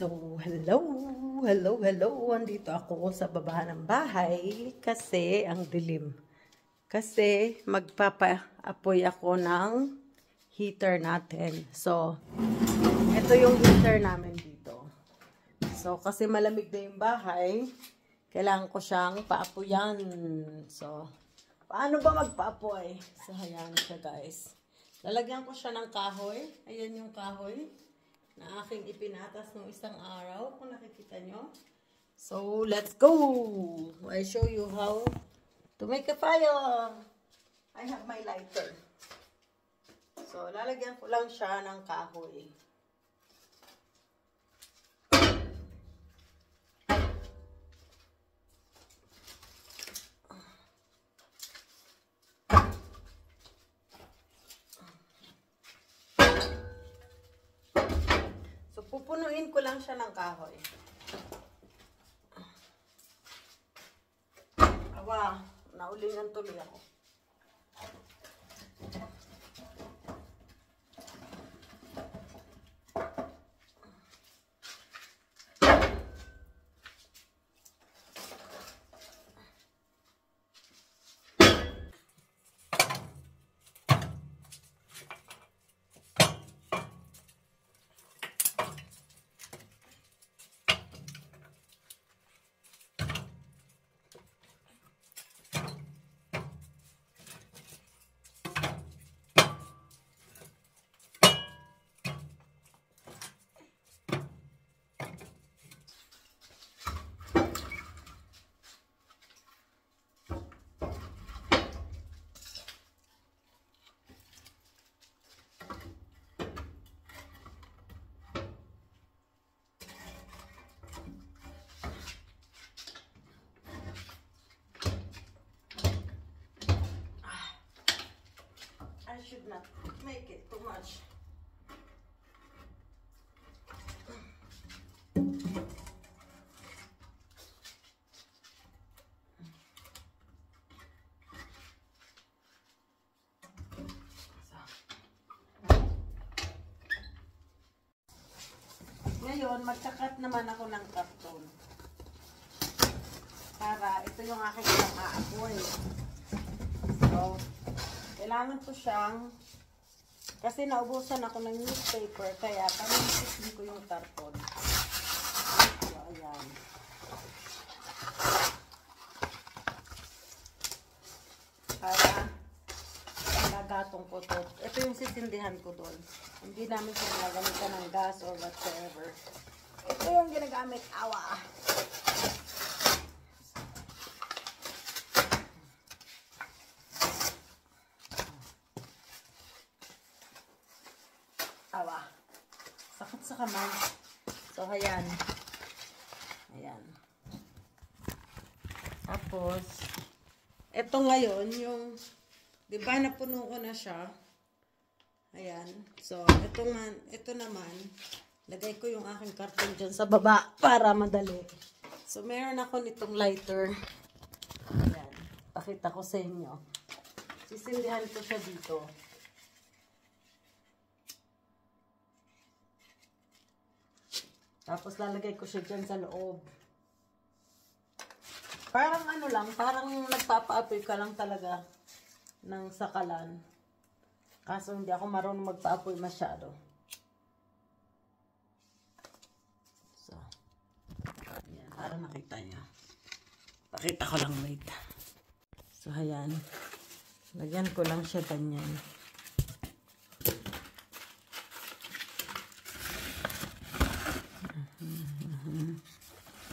So, hello. Andito ako sa baba ng bahay kasi ang dilim. Kasi magpapa-apoy ako ng heater natin. So, ito yung heater namin dito. So, kasi malamig na yung bahay, kailangan ko siyang paapuyan. So, paano ba magpaapoy? So, ayan siya guys. Lalagyan ko siya ng kahoy. Ayan yung kahoy na aking ipinatas nung isang araw, kung nakikita nyo. So, let's go! I show you how to make a fire. I have my lighter. So, lalagyan ko lang siya ng kahoy. Pupunuin ko lang siya ng kahoy. Awa, naulingan tuloy ako. I should not make it too much. Ngayon, magkakat naman ako ng karton. Para ito yung aking aapoy. So, kailangan ko siyang, kasi naubusan ako ng newspaper, kaya pamimitin ko yung karton. So, ayan. Para nagatong ko to. Ito yung sisindihan ko doon. Hindi namin siya ginagamitan ng gas or whatsoever. Ito yung ginagamit. Awa! Awa. Sakit sa kamay. So, ayan. Ayan. Tapos, ito ngayon, yung, di ba napuno ko na siya? Ayan. So, ito naman, lagay ko yung aking karton dyan sa baba para madali. So, meron ako nitong lighter. Ayan. Pakita ko sa inyo. Sisindihan ko siya dito. Tapos lalagay ko siya dyan sa loob. Parang ano lang, parang nagpapaapoy ka lang talaga ng sakalan. Kaso hindi ako marunong magpaapoy masyado. So, ayan, para makita nyo. Pakita ko lang, wait. So, ayan. Lagyan ko lang siya ganyan.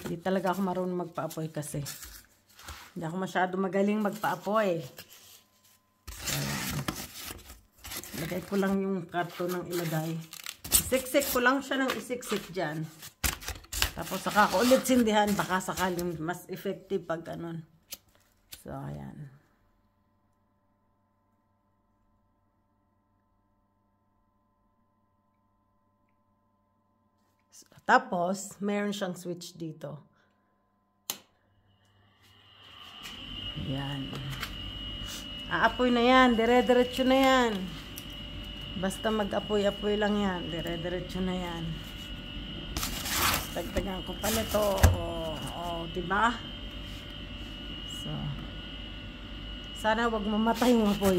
Hindi talaga ako marunong magpaapoy kasi. Hindi ako masyado magaling magpaapoy. Lagay ko lang yung karton ng ilagay. Isiksik ko lang siya ng isiksik dyan. Tapos saka ko ulit sindihan. Baka sakaling mas effective pag ganun. So, ayan. Tapos, meron siyang switch dito. Ayan. Aapoy na yan. Dire-diretso na yan. Basta mag-apoy-apoy lang yan. Dire-diretso na yan. Dagdagan ko pa nito. Diba? So, sana wag mamatay yung apoy.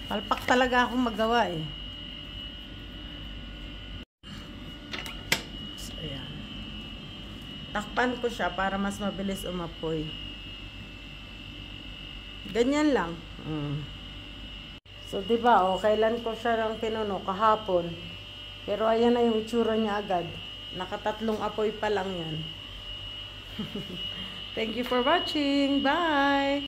Palpak talaga akong magawa eh. So, ayan. Takpan ko siya para mas mabilis umapoy. Ganyan lang. So, diba, kailan ko siya lang pinuno? Kahapon. Pero ayan na yung itsura niya agad. Nakatatlong apoy pa lang yan. Thank you for watching. Bye!